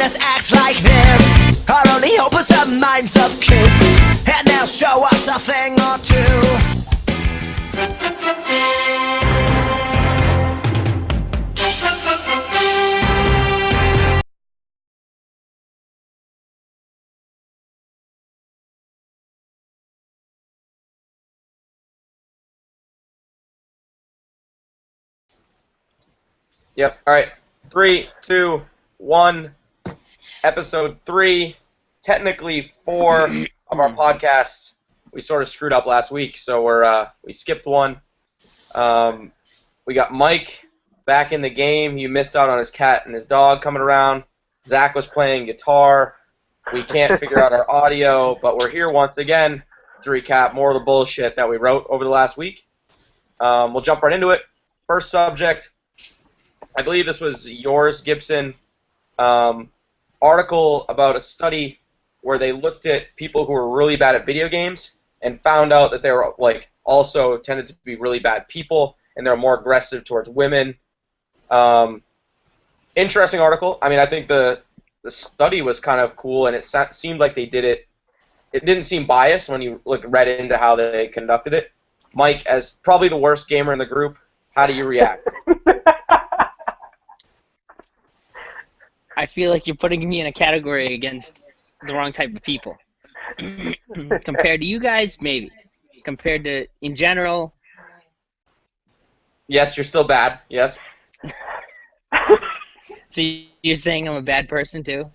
us act like this. Our only hope is the minds of kids, and they'll show us a thing or two. Yep. All right. 3, 2, 1. Episode 3. Technically 4 of our podcasts. We sort of screwed up last week, so we skipped one. We got Mike back in the game. You missed out on his cat and his dog coming around. Zach was playing guitar. We can't figure out our audio, but we're here once again to recap more of the bullshit that we wrote over the last week. We'll jump right into it. First subject. I believe this was yours, Gibson, article about a study where they looked at people who were really bad at video games and found out that they were also tended to be really bad people and they're more aggressive towards women. Interesting article. I mean, I think the study was kind of cool and it seemed like they did it. It didn't seem biased when you read into how they conducted it. Mike, as probably the worst gamer in the group, how do you react? I feel like you're putting me in a category against the wrong type of people. Compared to you guys, maybe. Compared to, in general... Yes, you're still bad, yes. So you're saying I'm a bad person, too?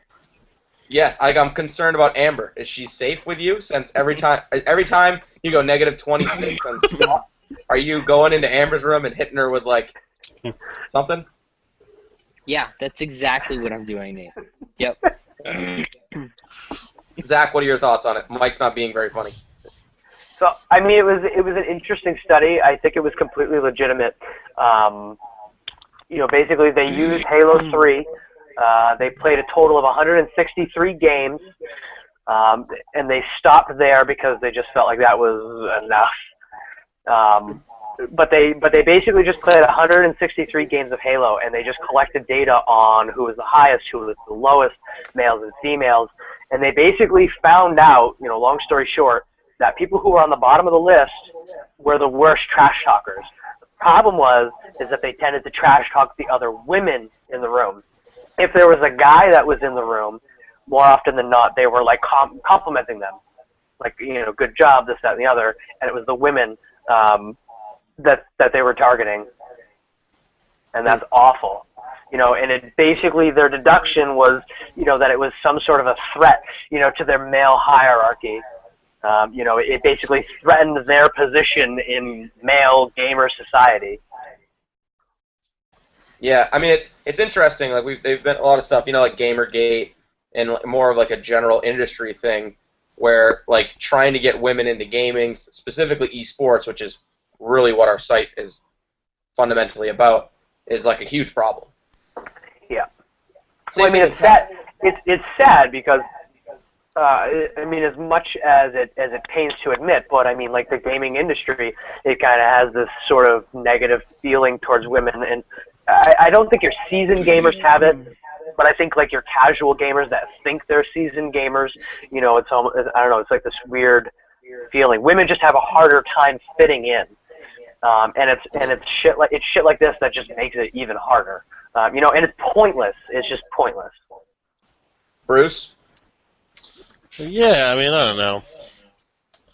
Yeah, I'm concerned about Amber. Is she safe with you? Since every time you go negative 26 on spot, are you going into Amber's room and hitting her with, something? Yeah, that's exactly what I'm doing, Nate. Yep. Zach, what are your thoughts on it? Mike's not being very funny. So, I mean, it was an interesting study. I think it was completely legitimate. Basically they used Halo 3. They played a total of 163 games, and they stopped there because they just felt like that was enough. But they basically just played 163 games of Halo, and they just collected data on who was the highest, who was the lowest, males and females, and they basically found out, long story short, that people who were on the bottom of the list were the worst trash talkers. The problem is that they tended to trash talk the other women in the room. If there was a guy that was in the room, more often than not, they were complimenting them, good job, this, that, and the other, and it was the women that they were targeting, and that's awful. And it basically their deduction was, that it was some sort of a threat, to their male hierarchy. It basically threatened their position in male gamer society. Yeah, I mean it's interesting. They've been a lot of stuff, like Gamergate, and more of a general industry thing, where trying to get women into gaming, specifically esports, which is really what our site is fundamentally about, is a huge problem. Yeah. Well, I mean, it's sad because as much as it pains to admit, but I mean, the gaming industry, it kind of has this sort of negative feeling towards women, and I don't think your seasoned gamers have it, but I think your casual gamers that think they're seasoned gamers, it's almost, I don't know, it's this weird feeling. Women just have a harder time fitting in. And it's shit like this that just makes it even harder. And it's pointless. It's just pointless. Bruce? Yeah, I mean, I don't know.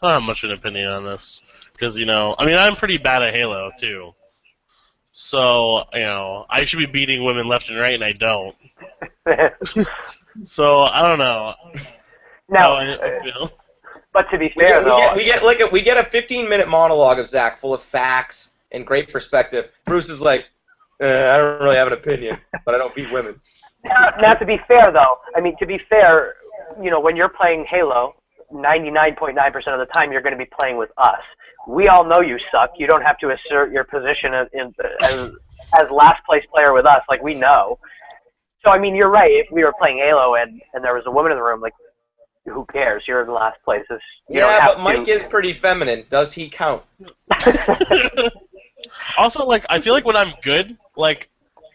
I don't have much of an opinion on this. Because, I'm pretty bad at Halo, too. So, I should be beating women left and right, and I don't. So, I don't know. Now, I feel. But to be fair, we get a 15-minute monologue of Zach full of facts and great perspective. Bruce is I don't really have an opinion, but I don't beat women. Now, to be fair, though, when you're playing Halo, 99.9% of the time you're going to be playing with us. We all know you suck. You don't have to assert your position as last place player with us. We know. So, you're right. If we were playing Halo and there was a woman in the room, who cares? You're in last place. But Mike is pretty feminine. Does he count? Also, I feel when I'm good, and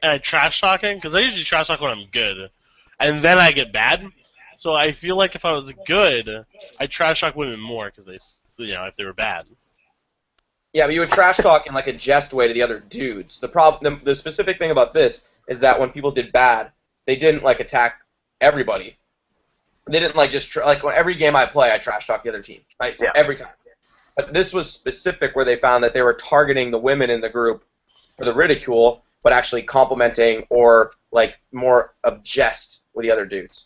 I trash talking, because I usually trash talk when I'm good, and then I get bad. So I feel like if I was good, I'd trash talk women more because if they were bad. Yeah, but you would trash talk in like a jest way to the other dudes. The specific thing about this is that when people did bad, they didn't like attack everybody. They didn't like just like when every game I play, I trash talk the other team, right? Yeah. Every time. But this was specific where they found that they were targeting the women in the group for the ridicule, but actually complimenting or like more of jest with the other dudes.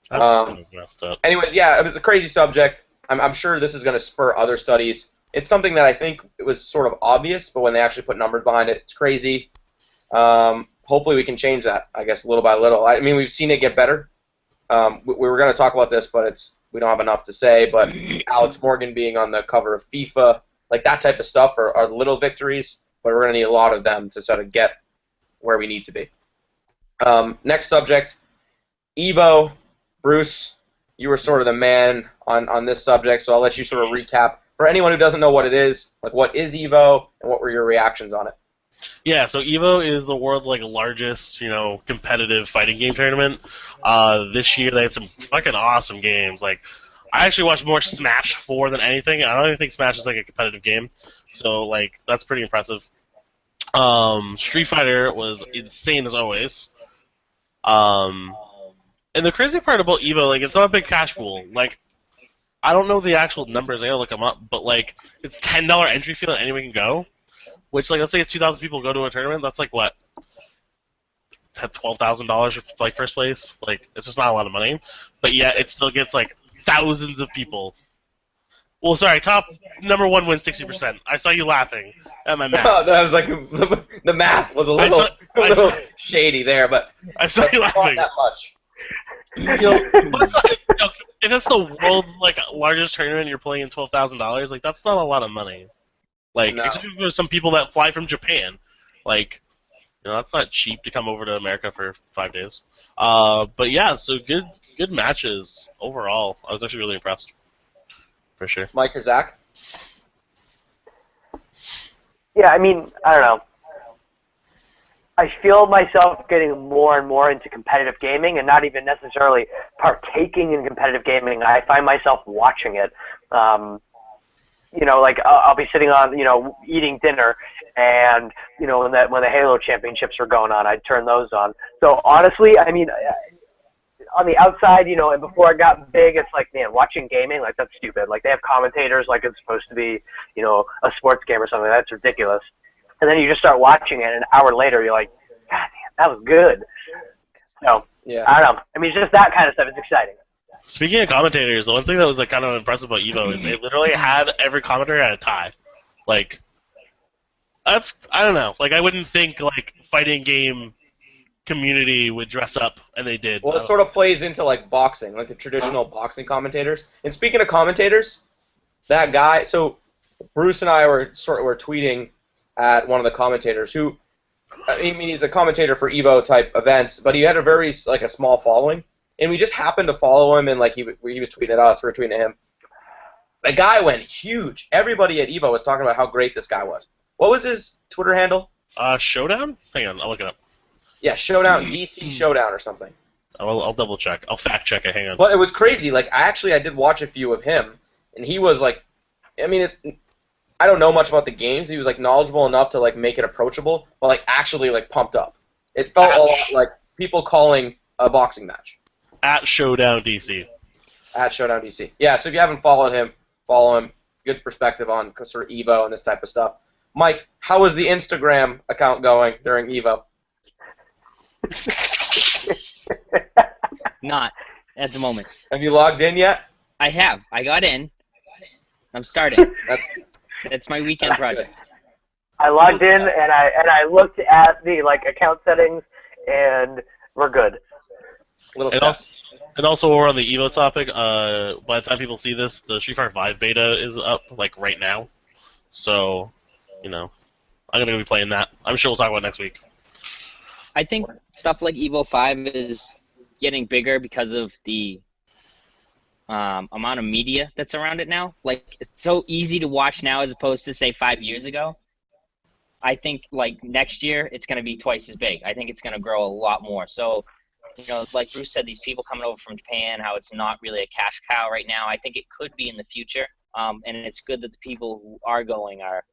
That's kind of messed up. Anyways, yeah, it was a crazy subject. I'm sure this is going to spur other studies. It's something that I think it was sort of obvious, but when they actually put numbers behind it, it's crazy. Hopefully we can change that, I guess, little by little. I mean, we've seen it get better. We were going to talk about this, but we don't have enough to say. But Alex Morgan being on the cover of FIFA, like that type of stuff are little victories, but we're going to need a lot of them to sort of get where we need to be. Next subject, Evo. Bruce, you were sort of the man on this subject, so I'll let you sort of recap. For anyone who doesn't know what it is, like what is Evo, and what were your reactions on it? Yeah, so Evo is the world's largest, competitive fighting game tournament. This year they had some fucking awesome games. Like, I actually watched more Smash 4 than anything. I don't even think Smash is like a competitive game, so that's pretty impressive. Street Fighter was insane as always. And the crazy part about Evo, it's not a big cash pool. I don't know the actual numbers. I gotta look them up. But it's $10 entry fee and anyone can go. Which let's say 2,000 people go to a tournament. That's what? $12,000 for first place. It's just not a lot of money. But yet it still gets thousands of people. Well, sorry, top number one wins 60%. I saw you laughing at my math. That was the math was a little shady there, but I saw you laughing. Not that much. But if it's the world's largest tournament and you're playing $12,000, that's not a lot of money. No. Especially for some people that fly from Japan, that's not cheap to come over to America for 5 days. But yeah, so good matches overall. I was actually really impressed, for sure. Mike or Zach? Yeah, I mean, I don't know. I feel myself getting more and more into competitive gaming and not even necessarily partaking in competitive gaming. I find myself watching it. I'll be sitting on, eating dinner, and when the Halo championships are going on, I'd turn those on. So honestly, I mean, on the outside, and before it got big, it's man, watching gaming, that's stupid. They have commentators like it's supposed to be, a sports game or something. That's ridiculous. And then you just start watching it, and an hour later, you're like, God damn, that was good. So, yeah. I don't know. I mean, it's just that kind of stuff. It's exciting. Speaking of commentators, the one thing that was kind of impressive about Evo is they literally had every commentator at a tie. That's, I don't know. I wouldn't think fighting game community would dress up, and they did. Well, it sort of plays into boxing, the traditional boxing commentators. And speaking of commentators, that guy. So Bruce and I were tweeting at one of the commentators who, I mean, he's a commentator for Evo type events, but he had a very a small following, and we just happened to follow him, and he was tweeting at us, we were tweeting at him. The guy went huge. Everybody at Evo was talking about how great this guy was. What was his Twitter handle? Showdown? Hang on, I'll look it up. Yeah, Showdown, DC Showdown or something. I'll double check. I'll fact check it. Hang on. But it was crazy. I did watch a few of him, and he was I mean, I don't know much about the games. He was knowledgeable enough to make it approachable, but actually pumped up. It felt a lot like people calling a boxing match. At Showdown DC. At Showdown DC. Yeah. So if you haven't followed him, follow him. Good perspective on sort of Evo and this type of stuff. Mike, how was the Instagram account going during Evo? Not at the moment. Have you logged in yet? I have. I got in. I'm starting. That's my weekend That's project. Good. I logged in and I looked at the account settings, and we're good. And also, we're on the Evo topic. By the time people see this, the Street Fighter 5 beta is up right now. So, I'm gonna be playing that. I'm sure we'll talk about it next week. I think stuff like Evo 5 is getting bigger because of the amount of media that's around it now. It's so easy to watch now as opposed to, say, 5 years ago. I think, next year, it's going to be twice as big. I think it's going to grow a lot more. So like Bruce said, these people coming over from Japan, how it's not really a cash cow right now. I think it could be in the future, and it's good that the people who are going are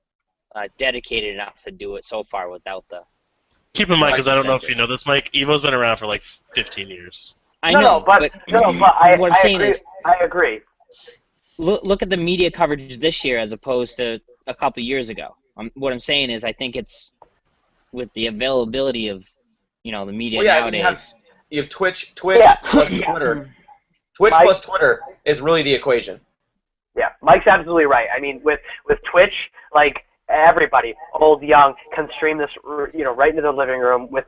dedicated enough to do it so far without the. Keep in mind, because I don't know if incentive. you know this, Mike. Evo's been around for like 15 years. I know, but I what I'm saying agree. is, I agree. look at the media coverage this year as opposed to a couple years ago. What I'm saying is, I think it's with the availability of the media Well, yeah, nowadays. you have Twitch Yeah. plus Twitter. Twitch Mike- plus Twitter is really the equation. Yeah, Mike's absolutely right. I mean, with Twitch, like everybody, old, young, can stream this, right into their living room with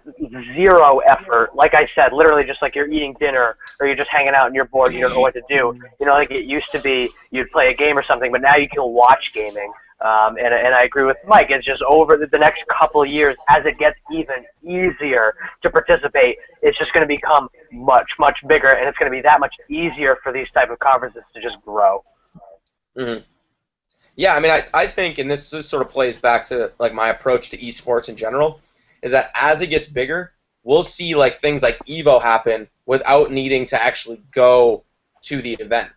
zero effort. Like I said, literally just like you're eating dinner or you're just hanging out and you're bored, you don't know what to do. Like it used to be, you'd play a game or something, but now you can watch gaming. And I agree with Mike. It's just over the next couple of years, as it gets even easier to participate, it's just going to become much, much bigger, and it's going to be that much easier for these type of conferences to just grow. Mm-hmm. Yeah, I mean, I think, and this sort of plays back to like my approach to esports in general, is that as it gets bigger, we'll see like things like Evo happen without needing to actually go to the event,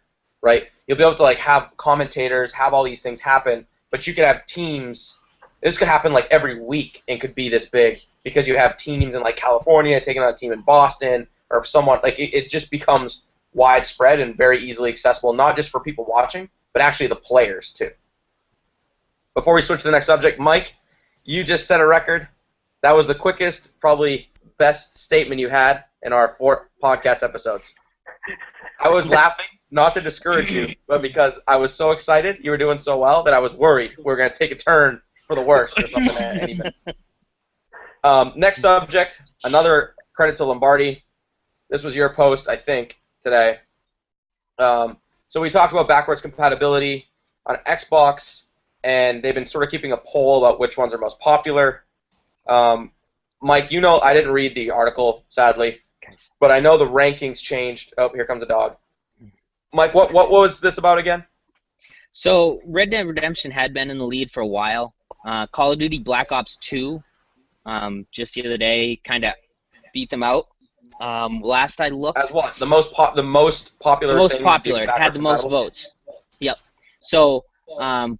right? You'll be able to like have commentators, have all these things happen, but you could have teams. This could happen like every week and could be this big because you have teams in like California taking on a team in Boston or someone like it just becomes widespread and very easily accessible, not just for people watching, but actually the players too. Before we switch to the next subject, Mike, you just set a record. That was the quickest, probably best statement you had in our 4 podcast episodes. I was laughing, not to discourage you, but because I was so excited, you were doing so well, that I was worried we were going to take a turn for the worst or something at any minute. Next subject, another credit to Lombardi. This was your post, I think, today. So we talked about backwards compatibility on Xbox, and they've been sort of keeping a poll about which ones are most popular. Mike, I didn't read the article, sadly, but I know the rankings changed. Oh, here comes a dog. Mike, what was this about again? So Red Dead Redemption had been in the lead for a while. Call of Duty Black Ops 2, just the other day, kind of beat them out. Last I looked, As what? The most popular. the most thing popular. It backwards had the most compatible? votes. Yep. So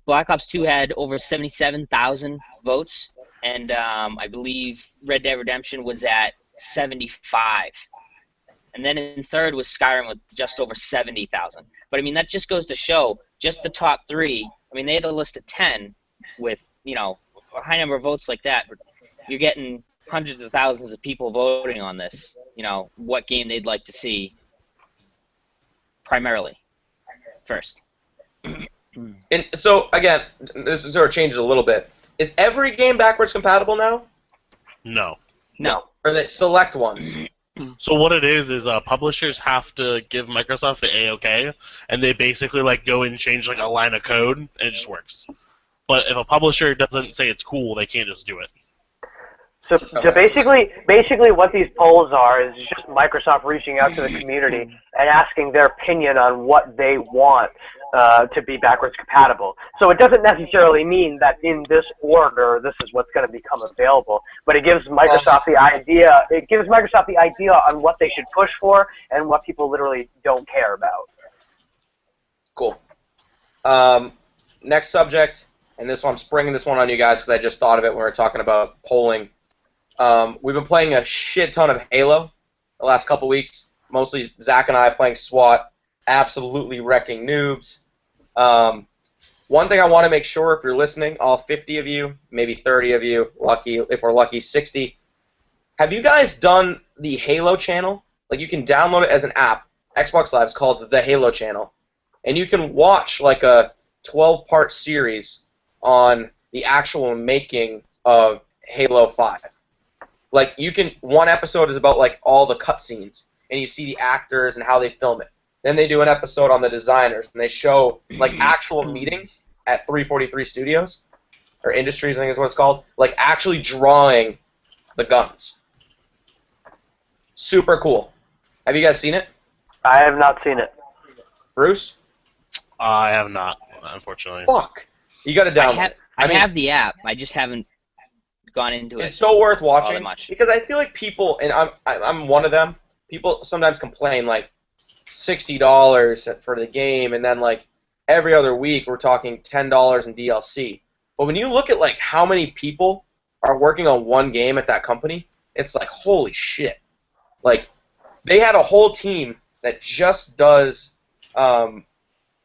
Black Ops 2 had over 77,000 votes, and I believe Red Dead Redemption was at 75. And then in third was Skyrim with just over 70,000. But I mean, that just goes to show just the top 3. I mean, they had a list of 10 with a high number of votes like that. But you're getting hundreds of thousands of people voting on this. What game they'd like to see primarily first. And so again, this sort of changes a little bit. Is every game backwards compatible now, No. No. or are they select ones? So what it is publishers have to give Microsoft the A-OK, and they basically like go and change like a line of code, and it just works. But if a publisher doesn't say it's cool, they can't just do it. So basically what these polls are is just Microsoft reaching out to the community and asking their opinion on what they want to be backwards compatible. So it doesn't necessarily mean that in this order this is what's going to become available, but it gives Microsoft the idea. It gives Microsoft the idea on what they should push for and what people literally don't care about. Cool. Next subject, and this one, I'm springing this one on you guys because I just thought of it when we were talking about polling. We've been playing a shit ton of Halo the last couple weeks. Mostly Zach and I playing SWAT, absolutely wrecking noobs. One thing I want to make sure, if you're listening, all 50 of you, maybe 30 of you, lucky if we're lucky, 60. Have you guys done the Halo channel? Like you can download it as an app. Xbox Live is called the Halo channel, and you can watch like a 12-part series on the actual making of Halo 5. Like one episode is about like all the cutscenes, and you see the actors and how they film it. Then they do an episode on the designers, and they show like actual meetings at 343 Studios, or Industries, I think is what it's called, like actually drawing the guns. Super cool. Have you guys seen it? I have not seen it. Bruce? I have not, unfortunately. Fuck. You got to download it. I have the app. I just haven't gone into it. It's so worth all that watching much. because I feel like people, and I'm one of them, people sometimes complain like $60 for the game, and then like every other week we're talking $10 in DLC. But when you look at like how many people are working on one game at that company, it's like holy shit. Like they had a whole team that just does online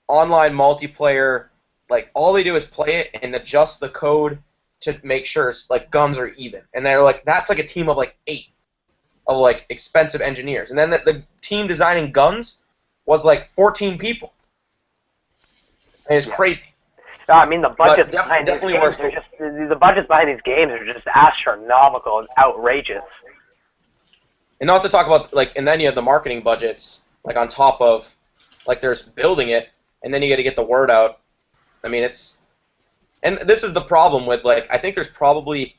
multiplayer. Like all they do is play it and adjust the code to make sure like guns are even. And they're like that's like a team of like 8 of like expensive engineers. And then the team designing guns was like 14 people. And it's crazy. No, I mean the budgets But behind these definitely games worth are it. just the budgets behind these games are just astronomical and outrageous. And not to talk about like, and then you have the marketing budgets like on top of, like there's building it, and then you got to get the word out. I mean, and this is the problem with like I think there's probably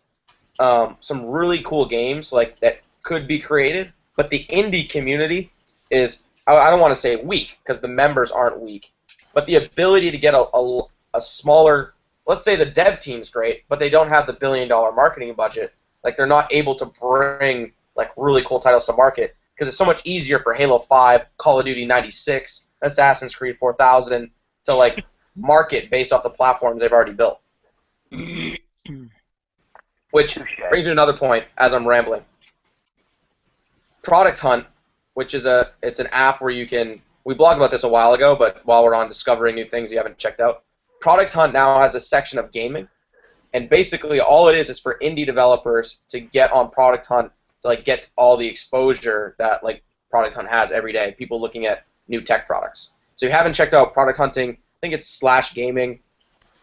some really cool games like that could be created, but the indie community is I don't want to say weak because the members aren't weak, but the ability to get a smaller, let's say the dev team's great, but they don't have the $1 billion marketing budget. Like they're not able to bring like really cool titles to market because it's so much easier for Halo 5, Call of Duty 96, Assassin's Creed 4000 to like market based off the platforms they've already built. Which brings me to another point as I'm rambling. Product Hunt, which is it's an app where you can, we blogged about this a while ago, but while we're on discovering new things you haven't checked out, Product Hunt now has a section of gaming, and basically all it is for indie developers to get on Product Hunt to like get all the exposure that like Product Hunt has every day, people looking at new tech products. So if you haven't checked out Product Hunting, I think it's /gaming,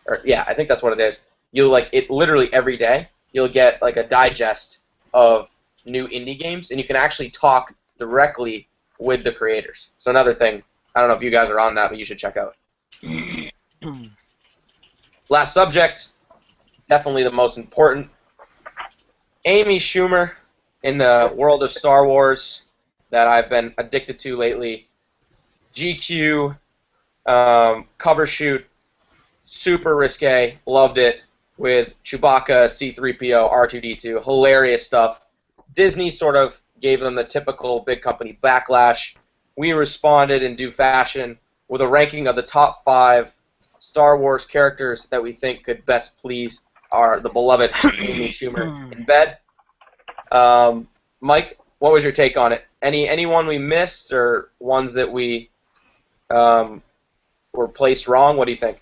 or yeah, I think that's what it is. You'll like it literally every day. You'll get like a digest of new indie games, and you can actually talk directly with the creators. So another thing, I don't know if you guys are on that, but you should check out. Last subject, definitely the most important. Amy Schumer in the world of Star Wars that I've been addicted to lately. GQ, cover shoot, super risque, loved it, with Chewbacca, C-3PO, R2-D2, hilarious stuff. Disney sort of gave them the typical big company backlash. We responded in due fashion with a ranking of the top 5 Star Wars characters that we think could best please the beloved Amy Schumer in bed. Mike, what was your take on it? Anyone we missed or ones that we were placed wrong? What do you think?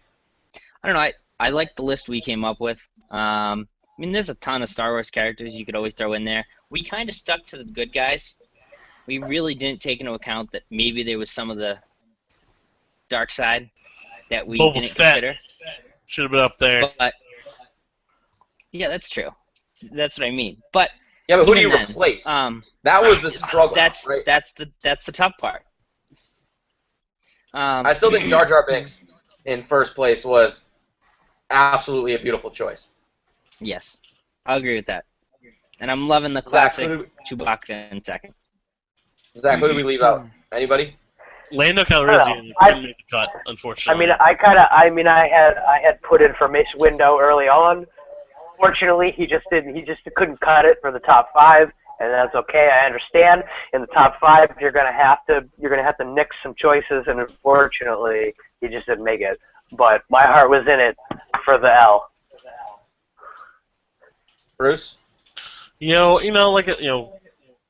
I don't know. I like the list we came up with. I mean, there's a ton of Star Wars characters you could always throw in there. We kind of stuck to the good guys. We really didn't take into account that maybe there was some of the dark side that we didn't consider. Should have been up there. But yeah, that's true. That's what I mean. But yeah, but who do you then, replace? That was the struggle. That's right? that's the tough part. I still think Jar Jar Binks in first place was absolutely a beautiful choice. Yes, I'll agree with that. And I'm loving the Zach, classic Chewbacca in second. Zach, who did we leave out? Anybody? Lando Calrissian couldn't make the cut, unfortunately. I had put in for Mace Windu early on. Fortunately, he just couldn't cut it for the top 5, and that's okay. I understand. In the top 5, you're gonna have to nix some choices, and unfortunately, he just didn't make it. But my heart was in it for the L. Bruce?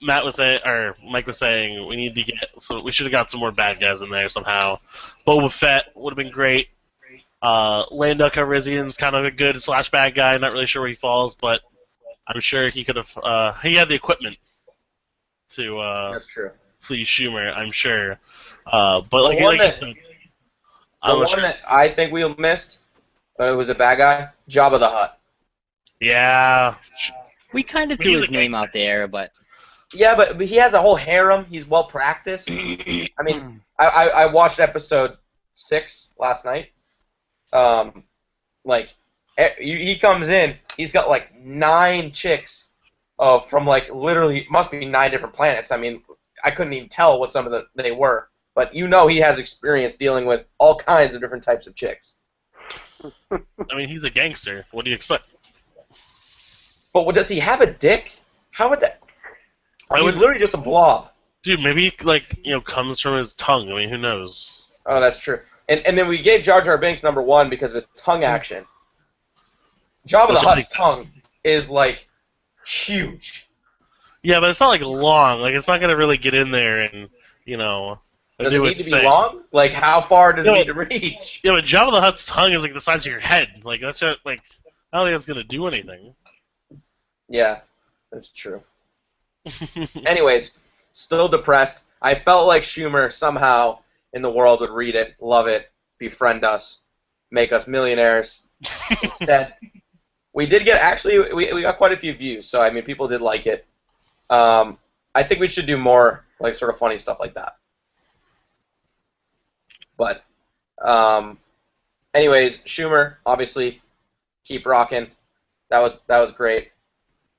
Matt was saying, or Mike was saying, we should have got some more bad guys in there somehow. Boba Fett would have been great. Lando Calrissian's kind of a good / bad guy. Not really sure where he falls, but I'm sure he could have. He had the equipment to That's true. please Schumer. I'm sure. But The one that I think we missed, but it was a bad guy, Jabba the Hutt. Yeah. We kind of He's threw a his name gangster. out there, but Yeah, but he has a whole harem. He's well practiced. I mean, I watched episode 6 last night. He comes in, he's got like 9 chicks from like literally must be 9 different planets. I mean, I couldn't even tell what some of they were, but he has experience dealing with all kinds of different types of chicks. I mean, he's a gangster. What do you expect? But does he have a dick? How would that? He's literally just a blob. Dude, maybe comes from his tongue. I mean, who knows? Oh, that's true. And then we gave Jar Jar Binks number 1 because of his tongue action. Jabba the Hutt's tongue is like huge. Yeah, but it's not like long. Like it's not gonna really get in there and Does do it need its to be thing. long? Like how far does it need to reach? Yeah, but Jabba the Hutt's tongue is like the size of your head. Like that's just like I don't think that's gonna do anything. Yeah, that's true. Anyways, still depressed. I felt like Schumer somehow in the world would read it, love it, befriend us, make us millionaires. Instead, we did get we got quite a few views, so I mean people did like it. I think we should do more like sort of funny stuff like that. But anyways, Schumer, obviously, keep rocking. That was great.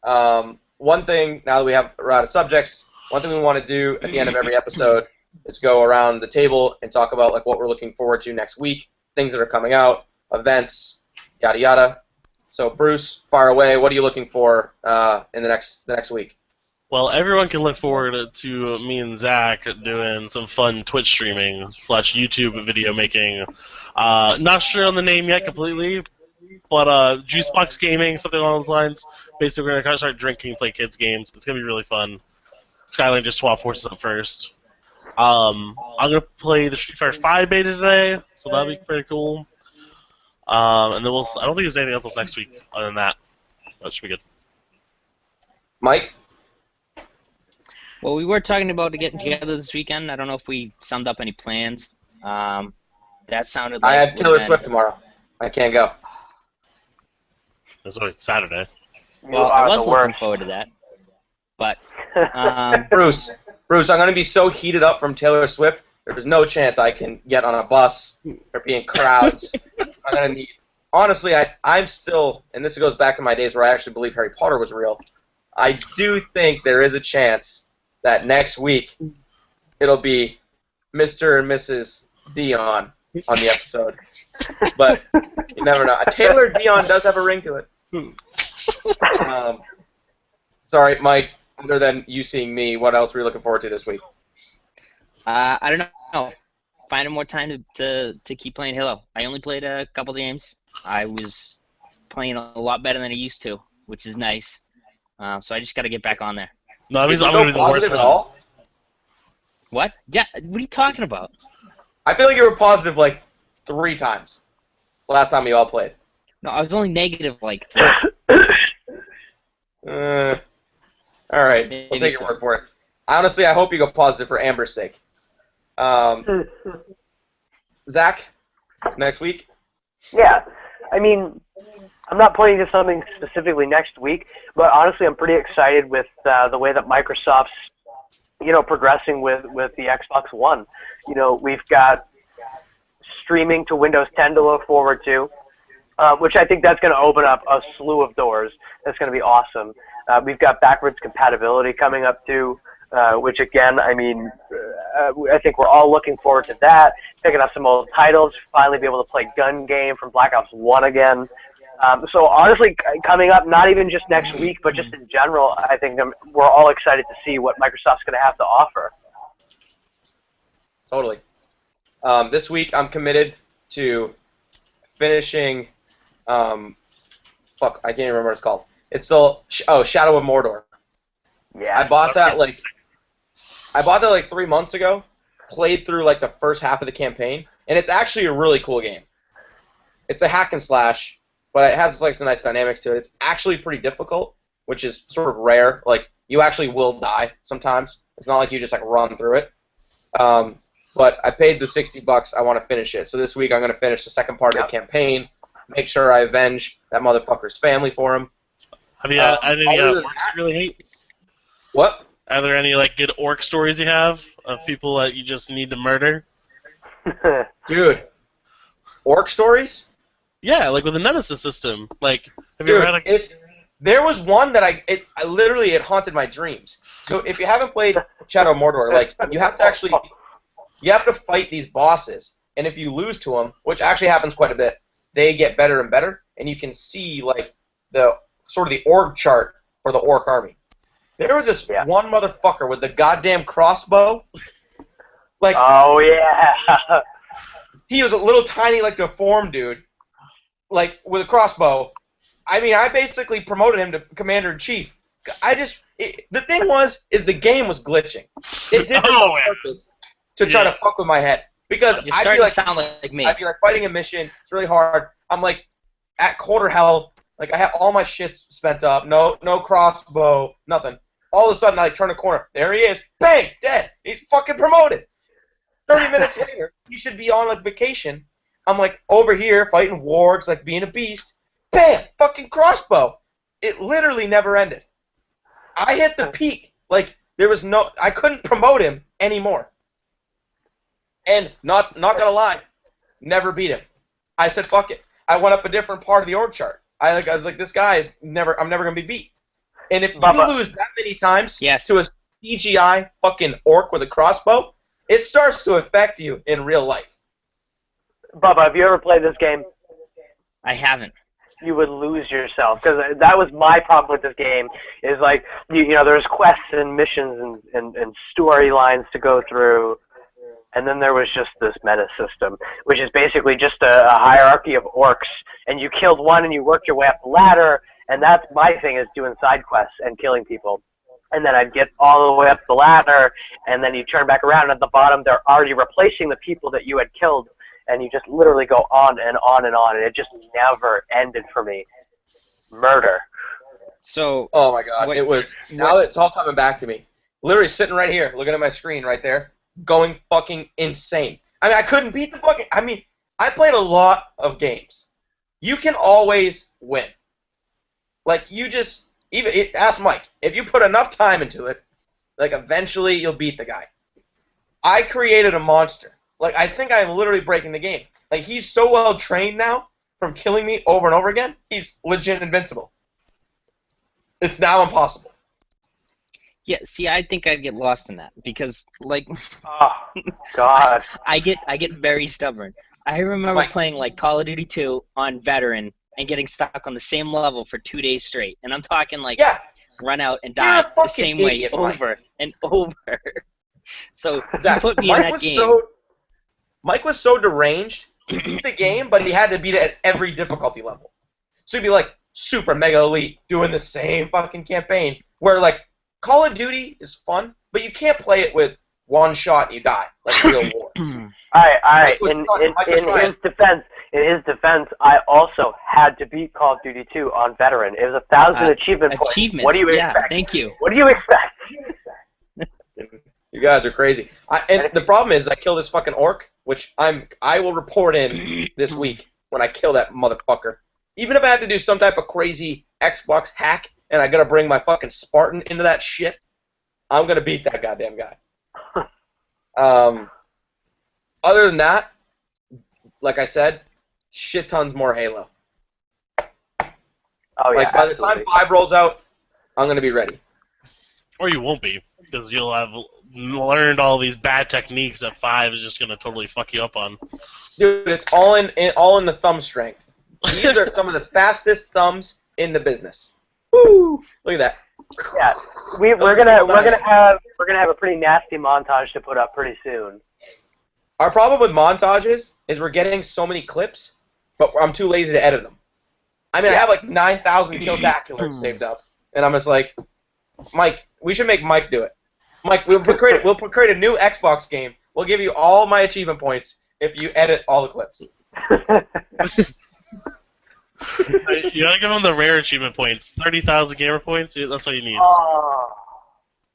One thing, now that we're out of subjects, one thing we want to do at the end of every episode is go around the table and talk about like what we're looking forward to next week, things that are coming out, events, yada yada. So Bruce, fire away. What are you looking for in the next week? Well, everyone can look forward to me and Zach doing some fun Twitch streaming / YouTube video making. Not sure on the name yet completely, but Juicebox Gaming, something along those lines. Basically, we're gonna start drinking, play kids games. It's gonna be really fun. Skyline just swapped forces up first. I'm gonna play the Street Fighter 5 beta today, so that'll be pretty cool. And then I don't think there's anything else next week other than that. That should be good. Mike? Well, we were talking about getting together this weekend. I don't know if we summed up any plans. That sounded like I have Taylor Swift tomorrow. I can't go. It's only Saturday. Well, I was looking forward to that. But Bruce, I'm going to be so heated up from Taylor Swift, there's no chance I can get on a bus or be in crowds. I'm going to need... Honestly, I'm still, and this goes back to my days where I actually believe Harry Potter was real, I do think there is a chance that next week it'll be Mr. and Mrs. Dion on the episode. But you never know. Taylor Dion does have a ring to it. Sorry, Mike, other than you seeing me, what else were you looking forward to this week? I don't know. Finding more time to keep playing Halo. I only played a couple games. I was playing a lot better than I used to, which is nice. So I just got to get back on there. No, that means Did I'm you going to go be the worst positive at one. all? What? Yeah, what are you talking about? I feel like you were positive like 3 times last time we all played. No, I was only negative like 3. All right, we'll take your word for it. Honestly, I hope you go positive for Amber's sake. Zach, next week? Yeah, I mean, I'm not pointing to something specifically next week, but honestly, I'm pretty excited with the way that Microsoft's, progressing with the Xbox One. We've got streaming to Windows 10 to look forward to, which I think that's going to open up a slew of doors. That's going to be awesome. We've got backwards compatibility coming up too, which again, I mean, I think we're all looking forward to that. Picking up some old titles, finally be able to play Gun Game from Black Ops 1 again. So honestly, coming up, not even just next week, but just in general, I think we're all excited to see what Microsoft's going to have to offer. Totally. This week, I'm committed to finishing. I can't even remember what it's called. It's still Shadow of Mordor. Yeah. I bought that like 3 months ago. Played through like the first half of the campaign, and it's actually a really cool game. It's a hack and slash, but it has like some nice dynamics to it. It's actually pretty difficult, which is sort of rare. Like you actually will die sometimes. It's not like you just like run through it. But I paid the $60. I want to finish it. So this week I'm going to finish the second part of the campaign. Make sure I avenge that motherfucker's family for him. Have you had any other than orcs that- you really hate? What? Are there any like good orc stories you have of people that you just need to murder? Dude, orc stories? Yeah, like with the Nemesis system. Like, have you ever had a... There was one that I literally it haunted my dreams. So if you haven't played Shadow of Mordor, like you have to fight these bosses, and if you lose to them, which actually happens quite a bit, they get better and better, and you can see like the sort of the org chart for the orc army. There was this Yeah. one motherfucker with the goddamn crossbow. Like, Oh yeah. he was a little tiny, like, deformed dude. Like, with a crossbow. I mean, I basically promoted him to Commander-in-Chief. The thing is the game was glitching. It did this on purpose to try to fuck with my head. Because You're starting to sound like me. I'd be like fighting a mission, it's really hard. I'm like at quarter health, like I have all my shit spent up, no crossbow, nothing. All of a sudden I turn a corner, there he is, bang, dead. He's fucking promoted. 30 minutes later, he should be on like vacation. I'm like over here fighting wargs, like being a beast. Bam, fucking crossbow. It literally never ended. I hit the peak. Like I couldn't promote him anymore. And not gonna lie, never beat him. I said fuck it. I went up a different part of the org chart. I was like, this guy I'm never gonna be beat. And if you lose that many times to a CGI fucking orc with a crossbow, it starts to affect you in real life. Bubba, have you ever played this game? I haven't. You would lose yourself, because that was my problem with this game. Is like you know there's quests and missions and storylines to go through. And then there was just this meta system, which is basically just a hierarchy of orcs. And you killed one and you worked your way up the ladder. And that's my thing, is doing side quests and killing people. And then I'd get all the way up the ladder, and then you turn back around, and at the bottom they're already replacing the people that you had killed. And you just literally go on and on and on. And it just never ended for me. Murder. So. Oh my god, now it's all coming back to me. Literally sitting right here, looking at my screen right there. Going fucking insane. I mean, I couldn't beat the fucking... I mean, I played a lot of games. You can always win. Like, you just... Ask Mike. If you put enough time into it, like, eventually you'll beat the guy. I created a monster. Like, I think I'm literally breaking the game. Like, he's so well trained now from killing me over and over again, he's legit invincible. It's now impossible. Yeah, see, I think I'd get lost in that because, like, oh god, I get very stubborn. I remember playing like Call of Duty 2 on veteran and getting stuck on the same level for 2 days straight, and I'm talking like run out and die the same way over and over. So you put me in that game. Mike was so deranged. He beat the game, but he had to beat it at every difficulty level. So he'd be like super mega elite doing the same fucking campaign where like. Call of Duty is fun, but you can't play it with one shot and you die, like real war. Alright. In his defense, I also had to beat Call of Duty 2 on veteran. It was 1,000 achievement points. What do you expect? Thank you. What do you expect? You guys are crazy. And the problem is, I kill this fucking orc, which I will report in this week when I kill that motherfucker. Even if I have to do some type of crazy Xbox hack. And I gotta bring my fucking Spartan into that shit, I'm gonna beat that goddamn guy. Other than that, like I said, shit tons more Halo. Oh yeah. Like by the time 5 rolls out, I'm gonna be ready. Or you won't be, because you'll have learned all these bad techniques that 5 is just gonna totally fuck you up on. Dude, it's all in the thumb strength. These are some of the fastest thumbs in the business. Woo! Look at that. Yeah, we're gonna have a pretty nasty montage to put up pretty soon. Our problem with montages is we're getting so many clips, but I'm too lazy to edit them. I mean, I have like 9,000 kill-taculars saved up, and I'm just like, Mike, we should make Mike do it. Mike, we'll create a new Xbox game. We'll give you all my achievement points if you edit all the clips. You gotta give him the rare achievement points. 30,000 gamer points, that's what he needs. Oh,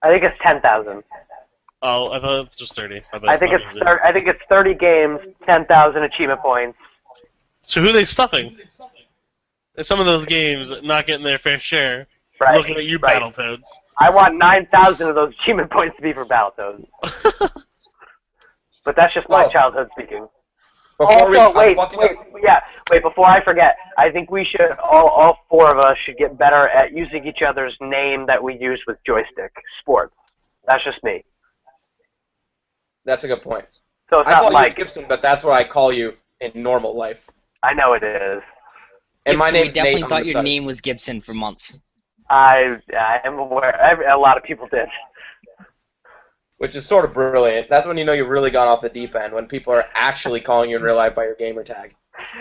I think it's 10,000. Oh, I thought it was just 30. I think it's 30 games, 10,000 achievement points. So who are they stuffing? In some of those games, not getting their fair share. Right. Looking at you, Battletoads. I want 9,000 of those achievement points to be for Battletoads. But that's just my childhood speaking. Before I forget, I think we should, all 4 of us should get better at using each other's name that we use with Joystick. Sports. That's just me. That's a good point. So it's I not call like you Gibson, but that's what I call you in normal life. I know it is. And Gibson, my name's we definitely Nate thought your name was Gibson for months. I am aware. A lot of people did. Which is sort of brilliant. That's when you know you've really gone off the deep end, when people are actually calling you in real life by your gamer tag.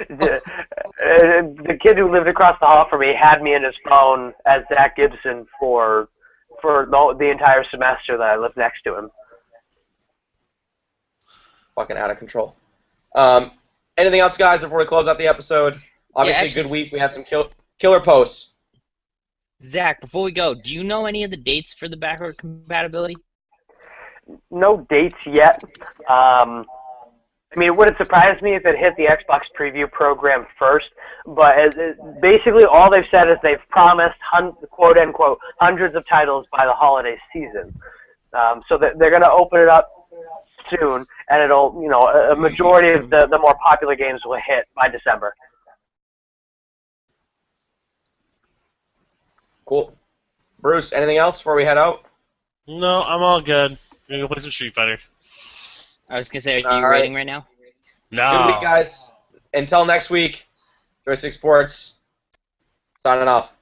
The kid who lived across the hall from me had me in his phone as Zach Gibson for the entire semester that I lived next to him. Fucking out of control. Anything else, guys, before we close out the episode? Obviously, actually, good week. We had some killer posts. Zach, before we go, do you know any of the dates for the backward compatibility? No dates yet. I mean, it wouldn't surprise me if it hit the Xbox preview program first, but basically all they've said is they've promised, quote-unquote, hundreds of titles by the holiday season. So they're going to open it up soon, and it'll, a majority of the more popular games will hit by December. Cool. Bruce, anything else before we head out? No, I'm all good. I'm gonna go play some Street Fighter. I was going to say, are you All rating right. right now? No. Good week, guys. Until next week, Joystick Sports, signing off.